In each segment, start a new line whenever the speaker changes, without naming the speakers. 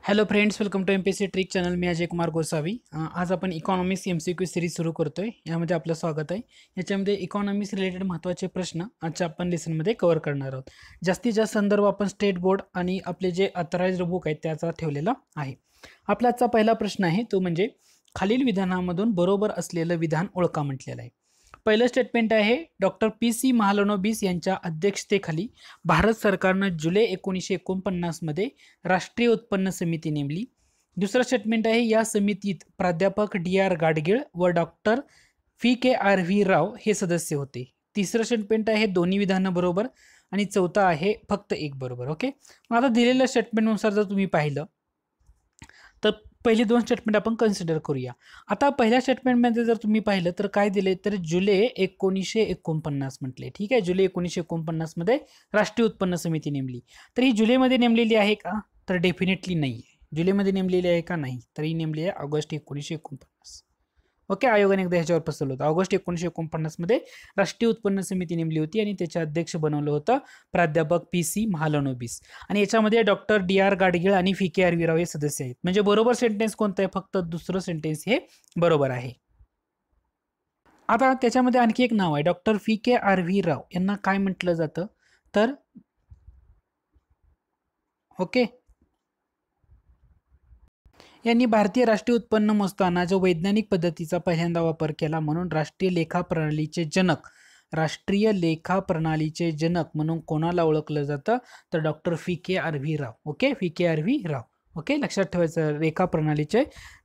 Hello friends, welcome to MPSC trick channel. मी अजय कुमार गोसावी. आज आपण इकॉनॉमिक्स MCQ सिरीज सुरू करतोय. यामध्ये आपलं स्वागत आहे. याच्यामध्ये इकॉनॉमिक्स रिलेटेड महत्त्वाचे प्रश्न आजच्या आपण लेसनमध्ये कव्हर करणार आहोत. जास्तीत जास्त संदर्भ आपण स्टेट बोर्ड आणि आपले जे ऑथराइज्ड बुक आहेत त्याचा ठेवलेला आहे. आपला आजचा पहिला प्रश्न आहे तो म्हणजे खालील विधानामधून बरोबर असलेलं विधान ओळखा म्हटलेलं आहे. पहिलं स्टेटमेंट आहे डॉक्टर PC महालनोबिस यांच्या अध्यक्षतेखाली भारत सरकारनं जुलै 1949 मध्ये राष्ट्रीय उत्पन्न समिती नेमली. दुसरं स्टेटमेंट आहे या समितीत प्राध्यापक DR गाडगीळ व डॉक्टर VKRV राव हे सदस्य होते. तिसरं स्टेटमेंट आहे दोन्ही विधानं बरोबर आणि चौथा आहे फक्त एक बरोबर. ओके, आता दिलेल्या स्टेटमेंटनुसार जर तुम्ही पाहिलं तर पहिले दोन स्टेटमेंट आपण कन्सिडर करूया. आता पहिल्या स्टेटमेंटमध्ये जर तुम्ही पाहिलं तर काय दिले तर जुलै 1949 म्हटले. ठीक आहे, जुलै 1949 मध्ये राष्ट्रीय उत्पन्न समिती नेमली. तर ही जुलैमध्ये नेमलेली आहे का? तर डेफिनेटली नाही आहे. जुलैमध्ये नेमलेली आहे का? नाही. तर ही नेमली आहे ऑगस्ट 1949. ओके, आयोगाने एकदा ह्याच्यावर पसरलं होतं. ऑगस्ट 1949 मध्ये राष्ट्रीय उत्पन्न समिती नेमली होती आणि त्याचे अध्यक्ष बनवलं होतं प्राध्यापक PC महालनोबिस. आणि याच्यामध्ये डॉक्टर DR गाडगीळ आणि VKRV राव हे सदस्य आहेत. म्हणजे बरोबर सेंटेन्स कोणतं आहे? फक्त दुसरं सेंटेन्स हे बरोबर आहे. आता त्याच्यामध्ये आणखी एक नाव आहे डॉक्टर VKRV राव. यांना काय म्हटलं जातं तर ओके, यांनी भारतीय राष्ट्रीय उत्पन्न मोजताना जो वैज्ञानिक पद्धतीचा पहिल्यांदा वापर केला म्हणून राष्ट्रीय लेखा प्रणालीचे जनक म्हणून कोणाला ओळखलं जातं तर डॉक्टर VKRV राव. ओके, VKRV राव. ओके, लक्षात ठेवायचं, लेखा प्रणालीचे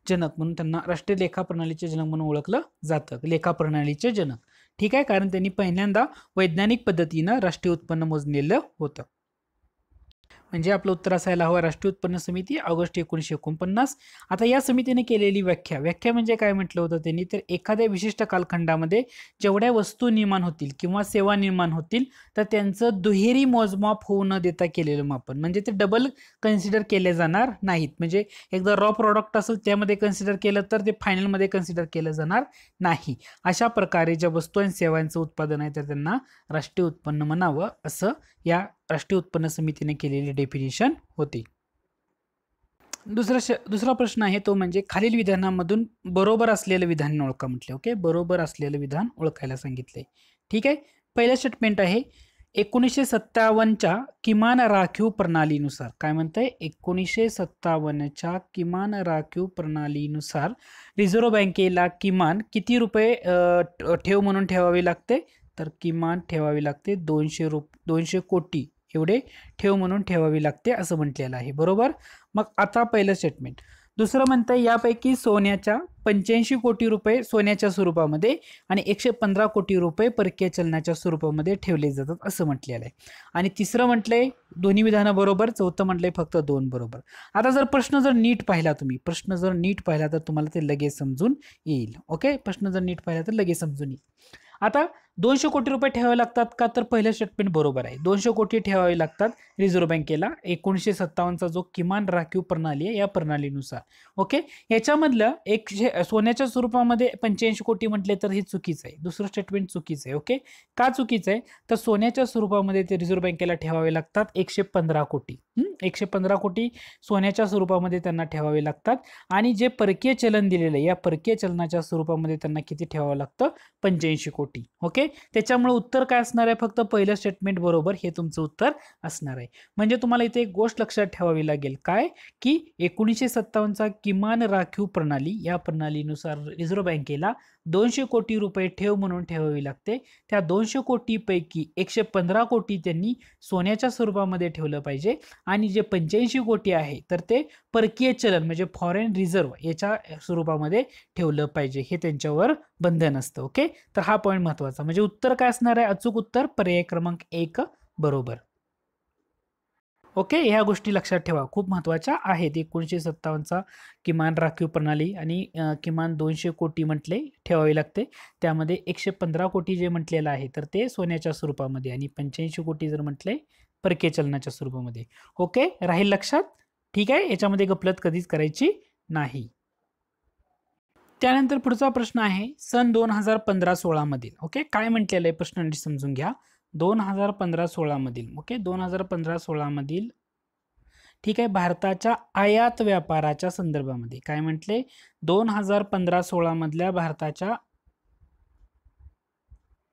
जनक म्हणून त्यांना राष्ट्रीय लेखा प्रणालीचे जनक म्हणून ओळखलं जातं. लेखा प्रणालीचे जनक, ठीक आहे, कारण त्यांनी पहिल्यांदा वैज्ञानिक पद्धतीनं राष्ट्रीय उत्पन्न मोजलेलं होतं. म्हणजे आपलं उत्तर असायला हवं राष्ट्रीय उत्पन्न समिती ऑगस्ट 1949. आता या समितीने केलेली व्याख्या म्हणजे काय म्हटलं होतं त्यांनी तर एखाद्या विशिष्ट कालखंडामध्ये जेवढ्या वस्तू निर्माण होतील किंवा सेवा निर्माण होतील तर त्यांचं दुहेरी मोजमाप होऊ न देता केलेलं मापन, म्हणजे ते डबल कन्सिडर केले जाणार नाहीत. म्हणजे एकदा रॉ प्रॉडक्ट असेल त्यामध्ये कन्सिडर केलं तर ते फायनलमध्ये कन्सिडर केलं जाणार नाही. अशा प्रकारे ज्या वस्तू आणि सेवांचं उत्पादन आहे तर त्यांना राष्ट्रीय उत्पन्न म्हणावं असं या राष्ट्रीय उत्पन्न समितीने केलेली डेफिनेशन होती. दुसरा प्रश्न आहे तो म्हणजे खालील विधानामधून बरोबर असलेलं विधान ओळखा म्हटले. ओके, बरोबर असलेलं विधान ओळखायला सांगितले. ठीक आहे, पहिलं स्टेटमेंट आहे 1957च्या किमान राखीव प्रणालीनुसार. काय म्हणतंय? 1957च्या किमान राखीव प्रणालीनुसार रिझर्व्ह बँकेला किमान किती रुपये ठेव म्हणून ठेवावे लागते तर किमान ठेवावी लागते 200 कोटी एवढे ठेव म्हणून ठेवावी लागते असं म्हटलेलं आहे. बरोबर. मग आता पहिलं स्टेटमेंट. दुसरं म्हणतंय यापैकी सोन्याच्या 85 कोटी रुपये सोन्याच्या स्वरूपामध्ये आणि 115 कोटी रुपये परकीय चलनाच्या स्वरूपामध्ये ठेवले जातात असं म्हटलेलं आहे. आणि तिसरं म्हटलंय दोन्ही विधानं बरोबर. चौथं म्हटलंय फक्त दोन बरोबर. आता जर प्रश्न जर नीट पाहिला तर तुम्हाला ते लगेच समजून येईल. ओके, प्रश्न जर नीट पाहिला तर लगेच समजून येईल. आता 200 कोटी रुपये ठेवावे लागतात का तर पहिलं स्टेटमेंट बरोबर आहे. 200 कोटी ठेवावे लागतात रिझर्व्ह बँकेला 1957चा जो किमान राखीव प्रणाली आहे या प्रणालीनुसार. ओके, याच्यामधलं सोन्याच्या स्वरूपामध्ये 85 कोटी म्हटले तर हे चुकीचं आहे. दुसरं स्टेटमेंट चुकीचं आहे. ओके, का चुकीचं आहे तर सोन्याच्या स्वरूपामध्ये ते रिझर्व्ह बँकेला ठेवावे लागतात 115 कोटी. 115 कोटी सोन्याच्या स्वरूपामध्ये त्यांना ठेवावे लागतात आणि जे परकीय चलन दिलेलं आहे या परकीय चलनाच्या स्वरूपामध्ये त्यांना किती ठेवावं लागतं 85 कोटी. ओके, त्याच्यामुळे उत्तर काय असणार आहे फक्त पहिलं स्टेटमेंट बरोबर हे तुमचं उत्तर असणार आहे. म्हणजे तुम्हाला इथे एक गोष्ट लक्षात ठेवावी लागेल काय की 1957चा किमान राखीव प्रणाली या प्रणालीनुसार रिझर्व्ह बँकेला 200 कोटी रुपये ठेव म्हणून ठेवावी लागते. त्या 200 कोटी पैकी 115 कोटी त्यांनी सोन्याच्या स्वरूपामध्ये ठेवलं पाहिजे आणि जे 85 कोटी आहे तर ते परकीय चलन म्हणजे फॉरेन रिझर्व्ह याच्या स्वरूपामध्ये ठेवलं पाहिजे. हे त्यांच्यावर बंधन असतं. ओके, तर हा पॉईंट महत्वाचा. म्हणजे उत्तर काय असणार आहे? अचूक उत्तर पर्याय क्रमांक 1 बरोबर. ओके, ह्या गोष्टी लक्षात ठेवा, खूप महत्त्वाच्या आहेत. 1957चा किमान राखीव प्रणाली आणि किमान 200 कोटी म्हटले ठेवावे लागते. त्यामध्ये 115 कोटी जे म्हटलेलं आहे तर ते सोन्याच्या स्वरूपामध्ये आणि 85 कोटी जर म्हटले परकीय चलनाच्या स्वरूपामध्ये. ओके, राहील लक्षात. ठीक आहे, याच्यामध्ये गफलत कधीच करायची नाही. त्यानंतर पुढचा प्रश्न आहे सन 2015-16 मधील. ओके, काय म्हटलेलं आहे प्रश्न समजून घ्या. 2015-16 मधील. ओके, 2015-16 मधील ठीक आहे, भारताच्या आयात व्यापाराच्या संदर्भामध्ये काय म्हटले, 2015-16 मधल्या भारताच्या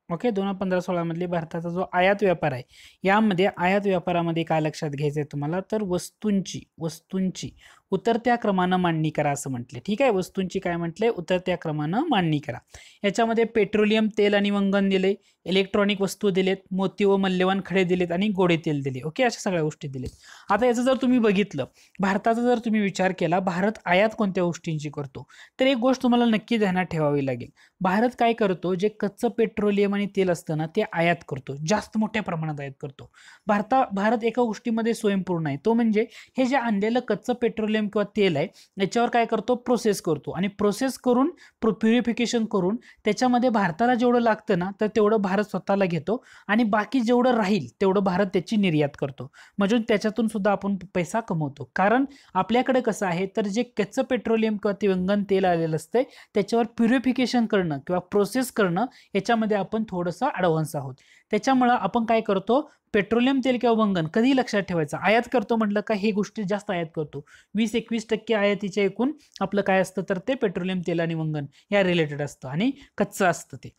ओके 2015-16 मधली भारताचा जो आयात व्यापार आहे, यामध्ये आयात व्यापारामध्ये काय लक्षात घ्यायचंय तुम्हाला, तर वस्तूंची उतरत्या क्रमानं मांडणी करा असं म्हटले. ठीक आहे, वस्तूंची काय म्हटले, उतरत्या क्रमानं मांडणी करा. याच्यामध्ये पेट्रोलियम तेल आणि वंगण दिले, इलेक्ट्रॉनिक वस्तू दिलेत, मोती व मौल्यवान खडे दिलेत आणि गोडे तेल दिले. ओके, अशा सगळ्या गोष्टी दिलेत. आता याचं जर तुम्ही बघितलं, भारताचा जर तुम्ही विचार केला, भारत आयात कोणत्या गोष्टींची करतो, तर एक गोष्ट तुम्हाला नक्की ध्यानात ठेवावी लागेल. भारत काय करतो, जे कच्चं पेट्रोलियम आणि तेल असतं ना, ते आयात करतो, जास्त मोठ्या प्रमाणात आयात करतो. भारत एका गोष्टीमध्ये स्वयंपूर्ण आहे, तो म्हणजे हे जे आणलेलं कच्चं पेट्रोलियम किंवा तेल आहे, याच्यावर काय करतो, प्रोसेस करतो आणि प्रोसेस करून प्युरिफिकेशन करून त्याच्यामध्ये भारताला जेवढं लागतं ना, तर तेवढं भारत स्वतःला घेतो आणि बाकी जेवढं राहील तेवढं भारत त्याची निर्यात करतो. म्हणजे त्याच्यातून सुद्धा आपण पैसा कमवतो. कारण आपल्याकडे कसं आहे, तर जे कच्चं पेट्रोलियम किंवा ते वंगण तेल आलेलं असतंय, त्याच्यावर प्युरिफिकेशन करणं किंवा प्रोसेस करणं, याच्यामध्ये आपण थोडंसं ॲडव्हान्स आहोत. त्याच्यामुळं आपण काय करतो, पेट्रोलियम तेल किंवा वंगण कधी लक्षात ठेवायचं, आयात करतो म्हटलं का हे गोष्टी जास्त आयात करतो. 20-21% आयातीच्या एकूण आपलं काय असतं, तर ते पेट्रोलियम तेल आणि वंगण या रिलेटेड असतं आणि कच्चं असतं ते,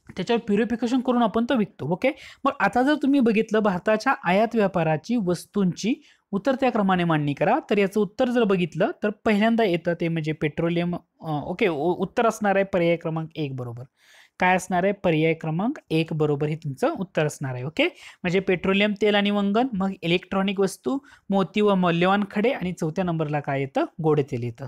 त्याच्यावर प्युरिफिकेशन करून आपण तो विकतो. ओके, मग आता जर तुम्ही बघितलं भारताच्या आयात व्यापाराची वस्तूंची उतरत्या क्रमाने मांडणी करा, तर याचं उत्तर जर बघितलं तर पहिल्यांदा येतं ते म्हणजे पेट्रोलियम. ओके, उत्तर असणार आहे पर्याय क्रमांक 1 बरोबर. काय असणार आहे, पर्याय क्रमांक 1 बरोबर हे तुमचं उत्तर असणार आहे. ओके, म्हणजे पेट्रोलियम तेल आणि वंगण, मग इलेक्ट्रॉनिक वस्तू, मोती व मौल्यवान खडे आणि चौथ्या नंबरला काय येतं, गोडे तेल येतं.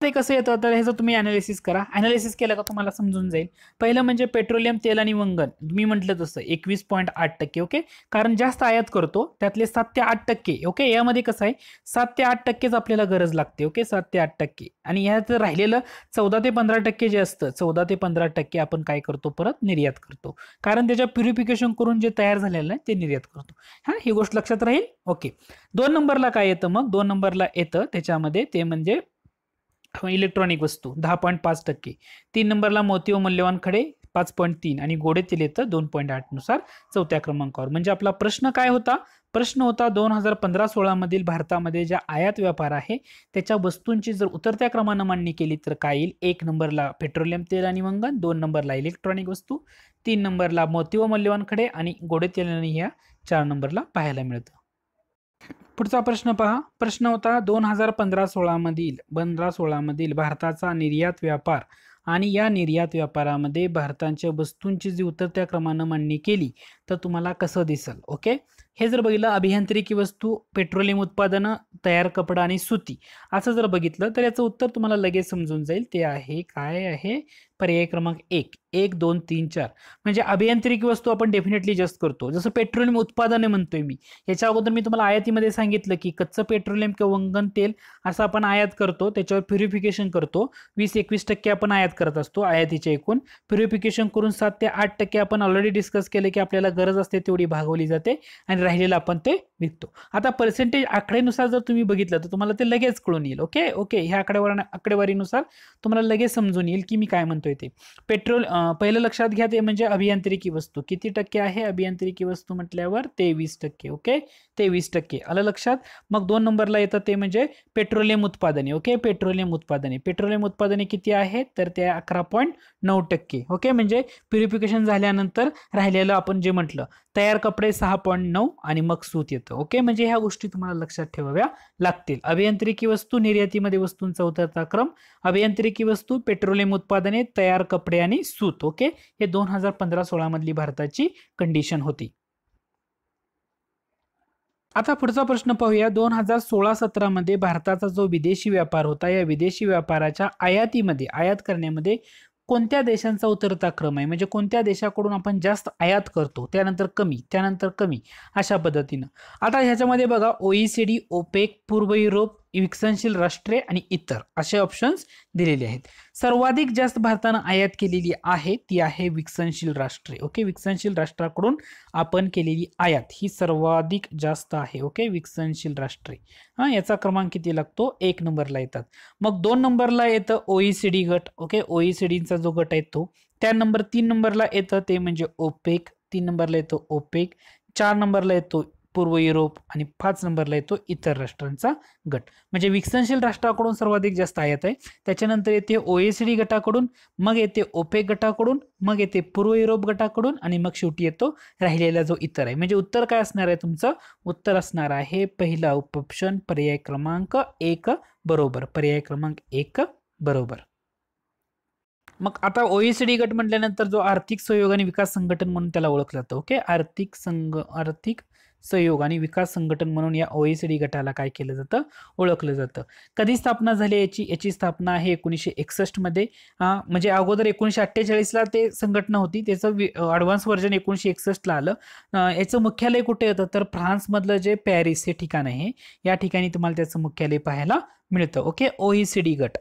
ते कसं येतं, तर ह्याचं तुम्ही अनालिसिस करा. अनालिसिस केलं का तुम्हाला समजून जाईल. पहिलं म्हणजे पेट्रोलियम तेल आणि वंगण, मी म्हटलं तसं 21.8%. ओके, कारण जास्त आयात करतो, त्यातले 7 ते 8%. ओके, यामध्ये कसं आहे, 7 ते 8%च आपल्याला गरज लागते. ओके, 7 ते 8%, आणि ह्यात राहिलेलं 14 ते 15% जे असतं, 14 ते 15% आपण काय करतो, परत निर्यात करतो. कारण त्याच्या प्युरिफिकेशन करून जे तयार झालेलं आहे ते निर्यात करतो. हा, ही गोष्ट लक्षात राहील. ओके, 2 नंबरला काय येतं, मग 2 नंबरला येतं त्याच्यामध्ये ते म्हणजे इलेक्ट्रॉनिक वस्तू 10.5%. 3 नंबरला मोती व मौल्यवान खडे 5.3 आणि गोडे तेल येतं 2.8 नुसार चौथ्या क्रमांकावर. म्हणजे आपला प्रश्न काय होता, प्रश्न होता 2015-16 मधील भारतामध्ये ज्या आयात व्यापार आहे त्याच्या वस्तूंची जर उतरत्या क्रमानं मांडणी केली तर काय येईल. 1 नंबरला पेट्रोलियम तेल आणि वंगण, 2 नंबरला इलेक्ट्रॉनिक वस्तू, 3 नंबरला मोती व मौल्यवान खडे आणि गोडे तेल आणि ह्या 4 नंबरला पाहायला मिळतं. पुढचा प्रश्न पहा. प्रश्न होता 2015-16 मधील भारताचा निर्यात व्यापार आणि या निर्यात व्यापारामध्ये भारताच्या वस्तूंची जी उतरत्या क्रमानं मांडणी केली तर तुम्हाला कसं दिसेल. ओके, हे जर बघितलं, अभियांत्रिकी वस्तू, पेट्रोलियम उत्पादनं, तयार कपडा आणि सुती असं जर बघितलं तर याचं उत्तर तुम्हाला लगेच समजून जाईल. ते आहे काय आहे, पर्याय क्रमांक 1, 1, 2, 3, 4. म्हणजे अभियांत्रिकी वस्तू आपण डेफिनेटली जास्त करतो. जसं पेट्रोलियम उत्पादने म्हणतोय मी, याच्या अगोदर मी तुम्हाला आयातीमध्ये सांगितलं की कच्चं पेट्रोलियम किंवा वंगण तेल असं आपण आयात करतो, त्याच्यावर प्युरिफिकेशन करतो. 20-21% आपण आयात करत असतो आयातीच्या एकूण. प्युरिफिकेशन करून 7 ते 8% आपण ऑलरेडी डिस्कस केले की आपल्याला गरज असते तेवढी भागवली जाते आणि राहिलेलं आपण ते विकतो. आता पर्सेंटेज आकडेनुसार जर तुम्ही बघितलं तर तुम्हाला ते लगेच कळून येईल. ओके ओके, ह्या आकडेवारीनुसार तुम्हाला लगेच समजून येईल की मी काय म्हणतोय ते. पहिलं लक्षात घ्या ते म्हणजे अभियांत्रिकी वस्तू किती टक्के आहे, अभियांत्रिकी वस्तू म्हटल्यावर 23%. ओके, 23% आलं लक्षात. मग 2 नंबरला येतं ते म्हणजे पेट्रोलियम उत्पादने. ओके, पेट्रोलियम उत्पादने किती आहेत, तर ते 11.9%. ओके, म्हणजे प्युरिफिकेशन झाल्यानंतर राहिलेलं आपण जे म्हटलं तयार कपडे 6.9 आणि मग सूत येतं. ओके, म्हणजे ह्या गोष्टी तुम्हाला लक्षात ठेवाव्या लागतील. अभियांत्रिकी वस्तू, निर्यातीमध्ये वस्तूंचा उतरता क्रम, अभियांत्रिकी वस्तू, पेट्रोलियम उत्पादने, तयार कपडे आणि सूत. ओके, हे 2015-16 मधली भारताची कंडिशन होती. आता पुढचा प्रश्न पाहूया. 2016-17 मध्ये भारताचा जो विदेशी व्यापार होता, या विदेशी व्यापाराच्या आयात करण्यामध्ये कोणत्या देशांचा उतरता क्रम आहे, म्हणजे कोणत्या देशाकडून आपण जास्त आयात करतो, त्यानंतर कमी अशा पद्धतीनं. आता ह्याच्यामध्ये बघा, OECD, ओपेक, पूर्व युरोप, विकसनशील राष्ट्रे आणि इतर असे ऑप्शन्स दिलेले आहेत. सर्वाधिक जास्त भारतानं आयात केलेली आहे ती आहे विकसनशील राष्ट्रे. ओके, विकसनशील राष्ट्राकडून आपण केलेली आयात ही सर्वाधिक जास्त आहे. ओके, विकसनशील राष्ट्रे. याचा क्रमांक किती लागतो, 1 नंबरला येतात. मग 2 नंबरला येतं OECD गट. ओके, OECDचा जो गट आहे तो. त्या 3 नंबरला येतं ते म्हणजे ओपेक. 3 नंबरला येतो ओपेक. 4 नंबरला येतो पूर्व युरोप आणि 5 नंबरला येतो इतर राष्ट्रांचा गट. म्हणजे विकसनशील राष्ट्राकडून सर्वाधिक जास्त आयात आहे, त्याच्यानंतर येते OECD गटाकडून, मग येते ओपेक गटाकडून, मग येते पूर्व युरोप गटाकडून आणि मग शेवटी येतो राहिलेला जो इतर आहे. म्हणजे उत्तर काय असणार आहे तुमचं? उत्तर असणार आहे पहिला ऑप्शन पर्याय क्रमांक 1 बरोबर. पर्याय क्रमांक 1 बरोबर. मग आता OECD गट म्हटल्यानंतर जो आर्थिक सहयोग आणि विकास संघटन म्हणून त्याला ओळखलं जातं. ओके, आर्थिक सहयोग आणि विकास संघटन म्हणून या OECD गटाला काय केलं जातं? ओळखलं जातं. कधी स्थापना झाली याची स्थापना आहे 1961 मध्ये. म्हणजे अगोदर 1948ला ते संघटना होती, त्याचं ॲडव्हान्स व्हर्जन 1961ला आलं. याचं मुख्यालय कुठे येतं? तर फ्रान्समधलं जे पॅरिस हे ठिकाण आहे, या ठिकाणी तुम्हाला त्याचं मुख्यालय पाहायला मिळतं. ओके, OECD गट.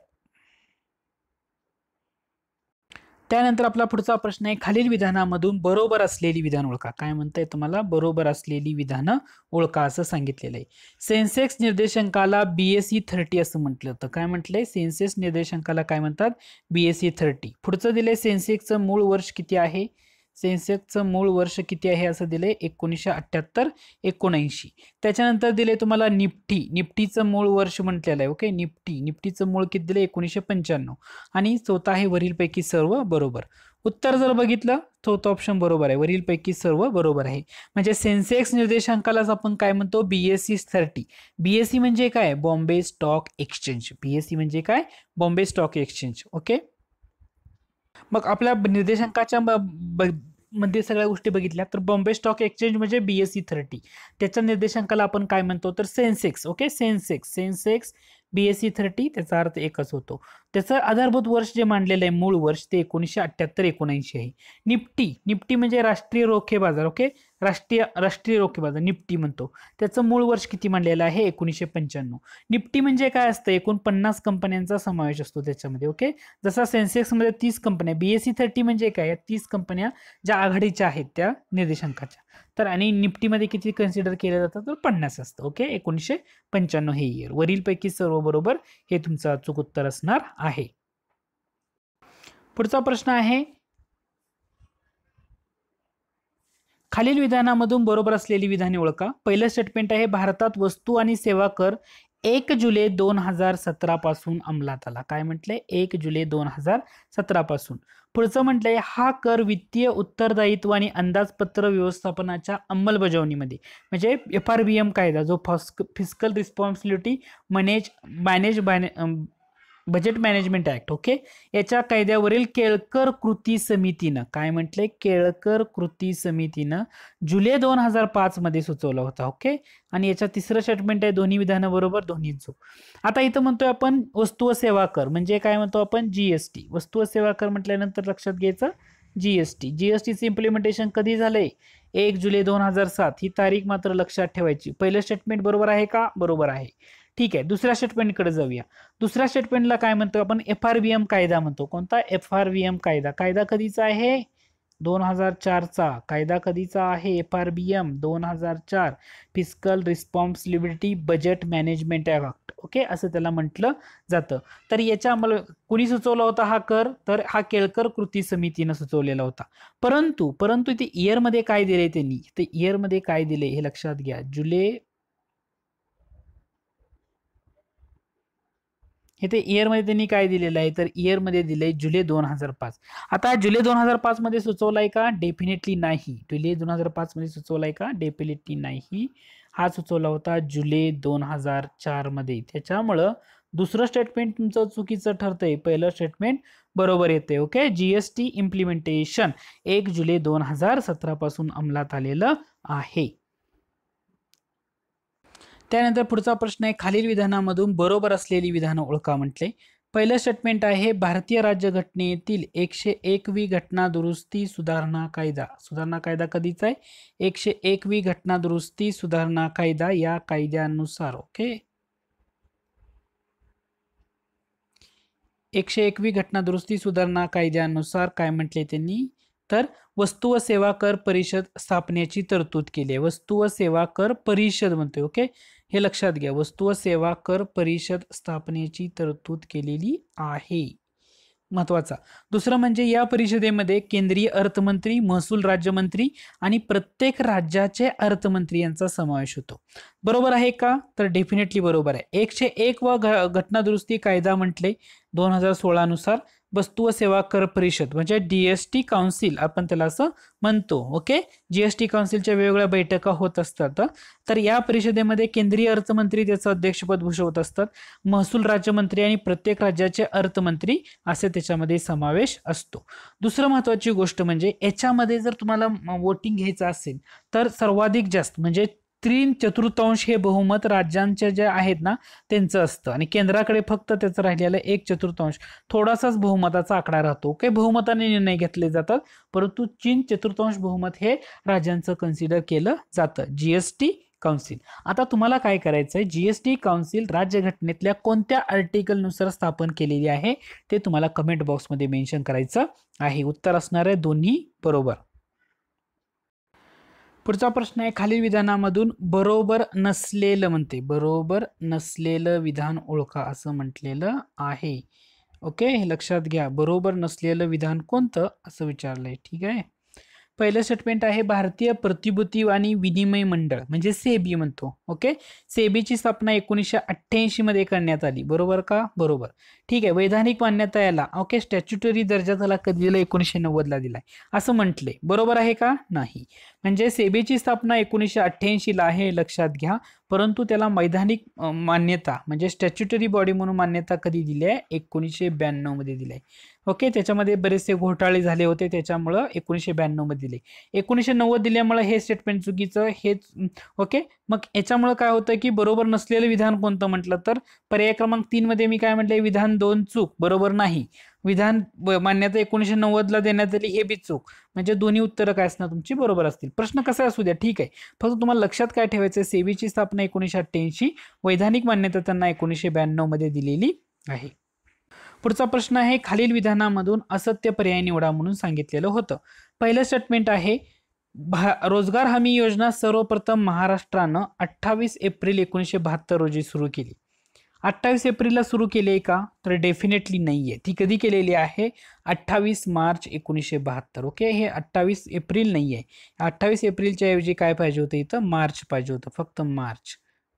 त्यानंतर आपला पुढचा प्रश्न आहे, खालील विधानामधून बरोबर असलेली विधान ओळखा. काय म्हणताय तुम्हाला? बरोबर असलेली विधानं ओळखा असं सांगितलेलं आहे. सेन्सेक्स निर्देशांकाला BSE 30 असं म्हटलं होतं. काय म्हटलंय? सेन्सेक्स निर्देशांकाला काय म्हणतात? BSE 30. पुढचं दिलंय सेन्सेक्सचं मूळ वर्ष किती आहे? सेन्सेक्सचं मूळ वर्ष किती आहे असं दिलंय 1978-79. त्याच्यानंतर दिले तुम्हाला निफ्टीचं मूळ वर्ष म्हटलेलं आहे. ओके, निफ्टीचं मूळ किती दिले? 1995. आणि चौथा आहे वरीलपैकी सर्व बरोबर. उत्तर जर बघितलं, चौथा ऑप्शन बरोबर आहे, वरीलपैकी सर्व बरोबर आहे. म्हणजे सेन्सेक्स निर्देशांकालाच आपण काय म्हणतो? BSE 30. BSE म्हणजे काय? Bombay stock exchange. BSE म्हणजे काय? Bombay stock exchange. ओके, मग आपल्या निर्देशांकाच्या मध्ये सगळ्या गोष्टी बघितल्या तर बॉम्बे स्टॉक एक्सचेंज म्हणजे BSE 30. त्याच्या निर्देशांकाला आपण काय म्हणतो? तर सेन्सेक्स. ओके, सेन्सेक्स BSE 30, त्याचा अर्थ एकच होतो. त्याचं आधारभूत वर्ष जे मांडलेलं आहे, मूळ वर्ष, ते 1978-79 आहे. निफ्टी म्हणजे राष्ट्रीय रोखे बाजार. ओके, राष्ट्रीय रोखे बाजार निफ्टी म्हणतो. त्याचं मूळ वर्ष किती मांडलेलं आहे? 1995. निफ्टी म्हणजे काय असतं? एकूण 50 कंपन्यांचा समावेश असतो त्याच्यामध्ये. ओके, जसा सेन्सेक्समध्ये 30 कंपन्या, BSE 30 म्हणजे काय? 30 कंपन्या ज्या आघाडीच्या आहेत त्या निर्देशांकाच्या. तर आणि निफ्टीमध्ये किती कन्सिडर केलं जातं? तर 50 असतं. ओके, 1995 हे इयर. वरीलपैकी सर्व बरोबर हे तुमचं अचूक उत्तर असणार आहे. पुढचा प्रश्न आहे, खालील विधानामधून बरोबर असलेली विधाने ओळखा. पहिलं स्टेटमेंट आहे, भारतात वस्तू आणि सेवा कर 1 जुलै 2017 पासून अंमलात आला. काय म्हटलंय? 1 जुलै 2017 पासून. पुढचं म्हटलंय, हा कर वित्तीय उत्तरदायित्व आणि अंदाजपत्र व्यवस्थापनाच्या अंमलबजावणीमध्ये, म्हणजे FRBM कायदा, जो fiscal responsibility budget management act, okay, याच्या कायद्यावरील केळकर कृती समितीनं, काय म्हटलंय? केळकर कृती समितीनं जुलै 2005 मध्ये सुचवला होता. ओके, आणि याच्या तिसरं स्टेटमेंट आहे, दोन्ही विधानं बरोबर, दोन्हीच. आता इथं म्हणतोय आपण वस्तू व सेवा कर, म्हणजे काय म्हणतो आपण? GST. वस्तू व सेवा कर म्हटल्यानंतर लक्षात घ्यायचं GSTचं इम्प्लिमेंटेशन कधी झालंय? 1 जुलै 2007. ही तारीख मात्र लक्षात ठेवायची. पहिलं स्टेटमेंट बरोबर आहे का? बरोबर आहे. ठीक आहे, दुसऱ्या स्टेटमेंटकडे जाऊया. दुसऱ्या स्टेटमेंटला काय म्हणतो आपण? FRBM कायदा म्हणतो. कोणता? FRBM कायदा. कायदा कधीचा आहे? 2004चा. कायदा कधीचा आहे? FRBM 2004, fiscal responsibility budget management act. Okay, असं त्याला म्हटलं जातं. तर याच्या कुणी सुचवला होता हा कर? तर हा केळकर कृती समितीनं सुचवलेला होता. परंतु इथे इयरमध्ये काय दिले त्यांनी? ते इयरमध्ये काय दिले हे लक्षात घ्या. इथे इयरमध्ये त्यांनी काय दिलेलं आहे? तर इयरमध्ये दिलंय जुलै 2005. आता जुलै 2005 मध्ये सुचवलाय का? डेफिनेटली नाही. जुलै 2005 मध्ये सुचवलाय का? डेफिनेटली नाही. हा सुचवला होता जुलै 2004 मध्ये. त्याच्यामुळं दुसरं स्टेटमेंट तुमचं चुकीचं ठरतंय, पहिलं स्टेटमेंट बरोबर येते. ओके, GST इम्प्लिमेंटेशन 1 जुलै 2017 पासून अंमलात आलेलं आहे. त्यानंतर पुढचा प्रश्न आहे, खालील विधानामधून बरोबर असलेली विधानं ओळखा म्हटले. पहिलं स्टेटमेंट आहे, भारतीय राज्यघटनेतील 101वी घटना दुरुस्ती सुधारणा कायदा. सुधारणा कायदा कधीचा आहे? 101वी घटना दुरुस्ती सुधारणा कायदा, या कायद्यानुसार, ओके, 101वी घटना दुरुस्ती सुधारणा कायद्यानुसार काय म्हटले त्यांनी? तर वस्तू व सेवा कर परिषद स्थापनेची तरतूद केली आहे. वस्तू व सेवा कर परिषद म्हणतोय. ओके, हे लक्षात घ्या. वस्तू व सेवा कर परिषद स्थापनेची तरतूद केलेली आहे. महत्वाचा. दुसरं म्हणजे या परिषदेमध्ये केंद्रीय अर्थमंत्री, महसूल राज्यमंत्री आणि प्रत्येक राज्याचे अर्थमंत्री यांचा समावेश होतो. बरोबर आहे का? तर डेफिनेटली बरोबर आहे. 101 व घटना दुरुस्ती कायदा म्हटले 2016 नुसार वस्तू व सेवा कर परिषद म्हणजे जीएसटी काउन्सिल आपण त्याला असं म्हणतो. ओके, जीएसटी काउन्सिलच्या वेगवेगळ्या बैठका होत असतात. तर या परिषदेमध्ये केंद्रीय अर्थमंत्री त्याचं अध्यक्षपद भूषवत असतात, महसूल राज्यमंत्री आणि प्रत्येक राज्याचे अर्थमंत्री असे त्याच्यामध्ये समावेश असतो. दुसरं महत्वाची गोष्ट म्हणजे याच्यामध्ये जर तुम्हाला वोटिंग घ्यायचं असेल तर सर्वाधिक जास्त म्हणजे 3/4 हे बहुमत राज्यांच्या जे आहेत ना त्यांचं असतं आणि केंद्राकडे फक्त त्याचं राहिलेलं 1/4 थोडासाच बहुमताचा आकडा राहतो. काही बहुमताने निर्णय घेतले जातात, परंतु 3/4 बहुमत हे राज्यांचं कन्सिडर केलं जातं जीएसटी काउन्सिल. आता तुम्हाला काय करायचंय, जीएसटी काउन्सिल राज्यघटनेतल्या कोणत्या आर्टिकल नुसार स्थापन केलेली आहे ते तुम्हाला कमेंट बॉक्समध्ये मेन्शन करायचं आहे. उत्तर असणार आहे दोन्ही बरोबर. पुढचा प्रश्न आहे, खालील विधानामधून बरोबर नसलेलं म्हणते, बरोबर नसलेलं विधान ओळखा असं म्हटलेलं आहे. ओके, हे लक्षात घ्या, बरोबर नसलेलं विधान कोणतं असं विचारलंय. ठीक आहे, पहिलं स्टेटमेंट आहे भारतीय प्रतिभूती आणि विनिमय मंडळ म्हणजे सेबी म्हणतो. ओके, सेबीची स्थापना 1988 मध्ये करण्यात आली. बरोबर का? बरोबर. ठीक आहे, वैधानिक मान्यता याला ओके स्टॅच्युटरी दर्जा त्याला कधी दिला? 1990 दिलाय असं म्हटले. बरोबर आहे का? नाही. म्हणजे सेबीची स्थापना 1988 ला आहे लक्षात घ्या, परंतु त्याला वैधानिक मान्यता म्हणजे स्टॅच्युटरी बॉडी म्हणून मान्यता कधी दिली आहे? 1992 मध्ये दिली आहे. ओके, त्याच्यामध्ये बरेचसे घोटाळे झाले होते त्याच्यामुळं 1992 मध्ये दिले. 1990 दिल्यामुळे हे स्टेटमेंट चुकीचं. हेच ओके, मग याच्यामुळे काय होतं की बरोबर नसलेलं विधान कोणतं म्हटलं तर पर्याय क्रमांक 3 मध्ये मी काय म्हटलंय, विधान 2 चूक. बरोबर नाही. विधान मान्यता 1990 ला देण्यात आली हे बी चूक. म्हणजे दोन्ही उत्तरं काय असणार तुमची बरोबर असतील. प्रश्न कसा असू द्या, ठीक आहे, फक्त तुम्हाला लक्षात काय ठेवायचं, सेबीची स्थापना 1988, वैधानिक मान्यता त्यांना 1992 मध्ये दिलेली आहे. पुढचा प्रश्न आहे, खालील विधानामधून असत्य पर्याय निवडा म्हणून सांगितलेलं होतं. पहिलं स्टेटमेंट आहे रोजगार हमी योजना सर्वप्रथम महाराष्ट्रानं 28 एप्रिल 1972 रोजी सुरू केली. 28 एप्रिलला सुरू केली आहे का? तर डेफिनेटली नाहीये. ती कधी केलेली आहे? 28 मार्च 1972. ओके, हे 28 एप्रिल नाहीये. 28 एप्रिलच्या ऐवजी काय पाहिजे होतं इथं? मार्च पाहिजे होतं, फक्त मार्च.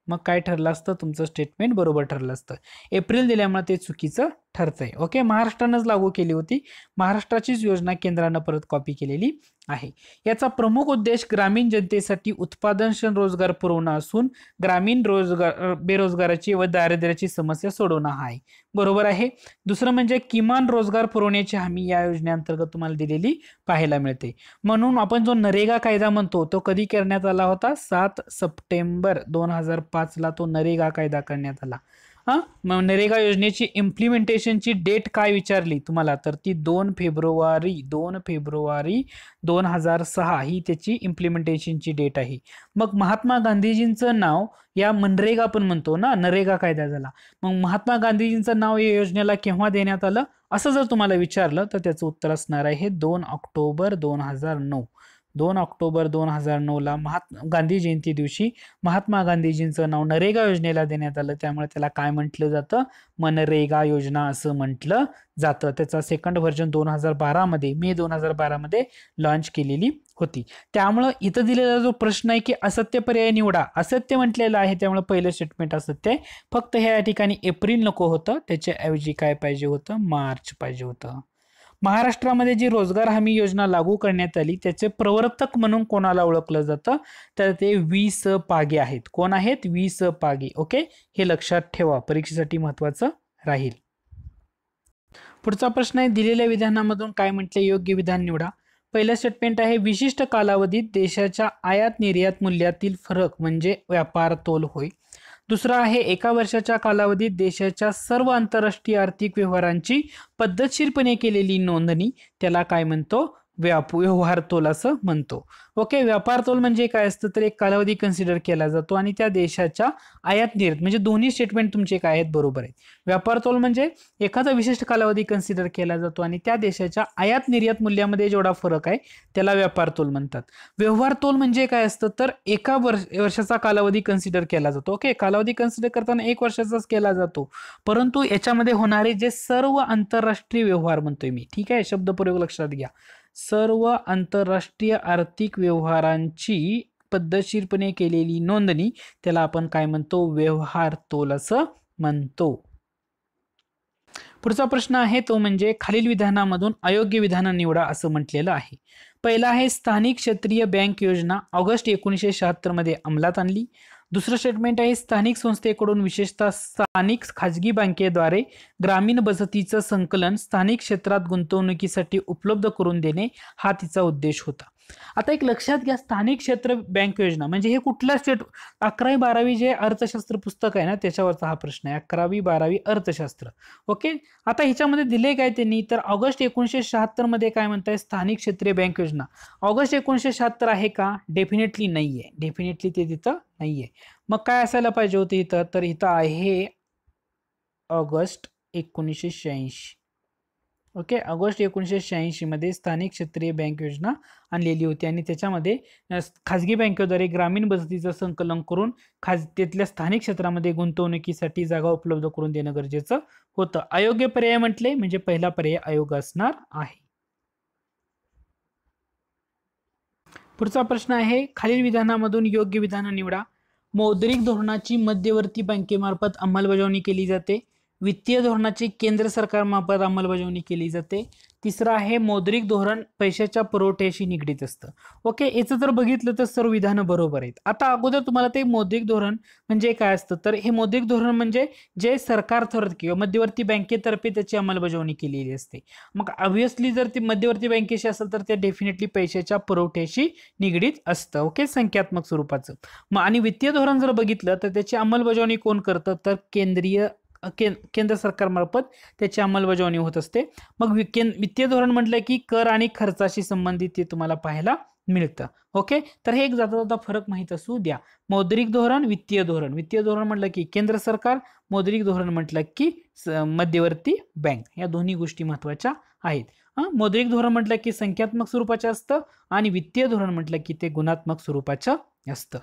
मग काय ठरलं असतं? तुमचं स्टेटमेंट बरोबर ठरलं असतं. एप्रिल दिल्यामुळे ते चुकीचं ठरतंय. ओके, महाराष्ट्रानंच लागू केली होती, महाराष्ट्राचीच योजना केंद्रानं परत कॉपी केलेली आहे. याचा प्रमुख उद्देश ग्रामीण जनतेसाठी उत्पादनक्षम रोजगार पुरवणं असून ग्रामीण बेरोजगाराची व दारिद्र्याची समस्या सोडवणं हा आहे. बरोबर आहे. दुसरं म्हणजे किमान रोजगार पुरवण्याची हमी या योजनेअंतर्गत तुम्हाला दिलेली पाहायला मिळते. म्हणून आपण जो नरेगा कायदा म्हणतो तो कधी करण्यात आला होता? 7 सप्टेंबर 2005 ला तो नरेगा कायदा करण्यात आला. मग नरेगा योजनेची इम्प्लिमेंटेशनची डेट काय विचारली तुम्हाला, तर ती 2 फेब्रुवारी 2006 ही त्याची इम्प्लिमेंटेशनची डेट आहे. मग महात्मा गांधीजींचं नाव या मनरेगा आपण म्हणतो ना, नरेगा कायदा झाला, मग महात्मा गांधीजींचं नाव या योजनेला केव्हा देण्यात आलं असं जर तुम्हाला विचारलं तर त्याचं उत्तर असणार आहे 2 ऑक्टोबर 2009. 2 ऑक्टोबर 2009 ला गांधी जयंती दिवशी महात्मा गांधीजींचं नाव नरेगा योजनेला देण्यात आलं, त्यामुळे त्याला काय म्हटलं जातं? मनरेगा योजना असं म्हटलं जातं. त्याचा सेकंड व्हर्जन 2012 मध्ये मे 2012 मध्ये लॉन्च केलेली होती. त्यामुळं इथं दिलेला जो प्रश्न आहे की असत्य पर्याय निवडा, असत्य म्हटलेलं आहे, त्यामुळे पहिलं स्टेटमेंट असत्य आहे. फक्त ह्या ठिकाणी एप्रिल नको होतं, त्याच्या ऐवजी काय पाहिजे होतं? मार्च पाहिजे होतं. महाराष्ट्रामध्ये जी रोजगार हमी योजना लागू करण्यात आली त्याचे प्रवर्तक म्हणून कोणाला ओळखलं जातं? तर ते वी.स. पागे आहेत. कोण आहेत? वी.स. पागे. ओके, हे लक्षात ठेवा, परीक्षेसाठी महत्वाचं राहील. पुढचा प्रश्न आहे, दिलेल्या विधानामधून काय म्हटले? योग्य विधान निवडा. पहिलं स्टेटमेंट आहे विशिष्ट कालावधीत देशाच्या आयात निर्यात मूल्यातील फरक म्हणजे व्यापार तोल होय. दुसरा आहे एका वर्षाच्या कालावधीत देशाच्या सर्व आंतरराष्ट्रीय आर्थिक व्यवहारांची पद्धतशीरपणे केलेली नोंदणी, त्याला काय म्हणतो? व्यवहार तोल असं म्हणतो. ओके, व्यापार तोल म्हणजे काय असतं तर एक कालावधी कन्सिडर केला जातो आणि त्या देशाच्या आयात निर्यात म्हणजे दोन्ही स्टेटमेंट तुमचे काय आहेत बरोबर आहेत. व्यापार तोल म्हणजे एखादा विशिष्ट कालावधी कन्सिडर केला जातो आणि त्या देशाच्या आयात निर्यात मूल्यामध्ये जेवढा फरक आहे त्याला व्यापार तोल म्हणतात. व्यवहार तोल म्हणजे काय असतं तर एका वर्षाचा कालावधी कन्सिडर केला जातो. ओके, कालावधी कन्सिडर करताना 1 वर्षाचाच केला जातो, परंतु याच्यामध्ये होणारे जे सर्व आंतरराष्ट्रीय व्यवहार म्हणतोय मी, ठीक आहे, शब्दप्रयोग लक्षात घ्या, सर्व आंतरराष्ट्रीय आर्थिक व्यवहारांची पद्धतशीरपणे केलेली नोंदणी त्याला आपण काय म्हणतो, व्यवहार तोल असं म्हणतो. पुढचा प्रश्न आहे तो म्हणजे खालील विधानामधून अयोग्य विधान निवडा असं म्हटलेलं आहे. पहिला आहे स्थानिक क्षेत्रीय बँक योजना ऑगस्ट 1976 मध्ये अंमलात आणली. दुसरं स्टेटमेंट आहे स्थानिक संस्थेकडून विशेषतः स्थानिक खाजगी बँकेद्वारे ग्रामीण बचतीचं संकलन स्थानिक क्षेत्रात गुंतवणुकीसाठी उपलब्ध करून देणे हा तिचा उद्देश होता. आता एक लक्षात घ्या, स्थानिक क्षेत्र बँक योजना म्हणजे हे कुठल्या स्टेट 11वी-12वी जे अर्थशास्त्र पुस्तक आहे ना त्याच्यावरचा हा प्रश्न आहे, 11वी-12वी अर्थशास्त्र. ओके, आता ह्याच्यामध्ये दिले काय त्यांनी तर ऑगस्ट 1976 मध्ये काय म्हणताय स्थानिक क्षेत्रीय बँक योजना. ऑगस्ट 1976 आहे का? डेफिनेटली नाहीये, डेफिनेटली ते तिथं नाहीये. मग काय असायला पाहिजे होतं इथं तर इथं आहे ऑगस्ट 1986. ओके, ऑगस्ट 1986 मध्ये स्थानिक क्षेत्रीय बँक योजना आणलेली होती आणि त्याच्यामध्ये खाजगी बँकेद्वारे ग्रामीण बचतीचं संकलन करून तिथल्या स्थानिक क्षेत्रामध्ये गुंतवणुकीसाठी जागा उपलब्ध करून देणं गरजेचं होतं. अयोग्य पर्याय म्हटले म्हणजे पहिला पर्याय अयोग्य असणार आहे. पुढचा प्रश्न आहे खालील विधानामधून योग्य विधान निवडा. मौद्रिक धोरणाची मध्यवर्ती बँकेमार्फत अंमलबजावणी केली जाते. वित्तीय धोरणाची केंद्र सरकारमार्फत अंमलबजावणी केली जाते. तिसरं आहे मौद्रिक धोरण पैशाच्या पुरवठ्याशी निगडीत असतं. ओके, याचं जर बघितलं तर सर्व विधानं बरोबर आहेत. आता अगोदर तुम्हाला ते मौद्रिक धोरण म्हणजे काय असतं तर हे मौद्रिक धोरण म्हणजे जे सरकारतर्फे किंवा मध्यवर्ती बँकेतर्फे त्याची अंमलबजावणी केलेली असते. मग ऑब्व्हियसली जर ती मध्यवर्ती बँकेशी असेल तर ते डेफिनेटली पैशाच्या पुरवठ्याशी निगडीत असतं. ओके, संख्यात्मक स्वरूपाचं. मग आणि वित्तीय धोरण जर बघितलं तर त्याची अंमलबजावणी कोण करतं तर केंद्र सरकारमार्फत त्याची अंमलबजावणी होत असते. मग वित्तीय धोरण म्हटलं की कर आणि खर्चाशी संबंधित ते तुम्हाला पाहायला मिळतं. ओके, तर हे एक जाता जाता फरक माहित असू द्या. मौद्रिक धोरण, वित्तीय धोरण. वित्तीय धोरण म्हटलं की केंद्र सरकार, मौद्रिक धोरण म्हटलं की मध्यवर्ती बँक. या दोन्ही गोष्टी महत्वाच्या आहेत. मौद्रिक धोरण म्हटलं की संख्यात्मक स्वरूपाचं असतं आणि वित्तीय धोरण म्हटलं की ते गुणात्मक स्वरूपाचं असतं.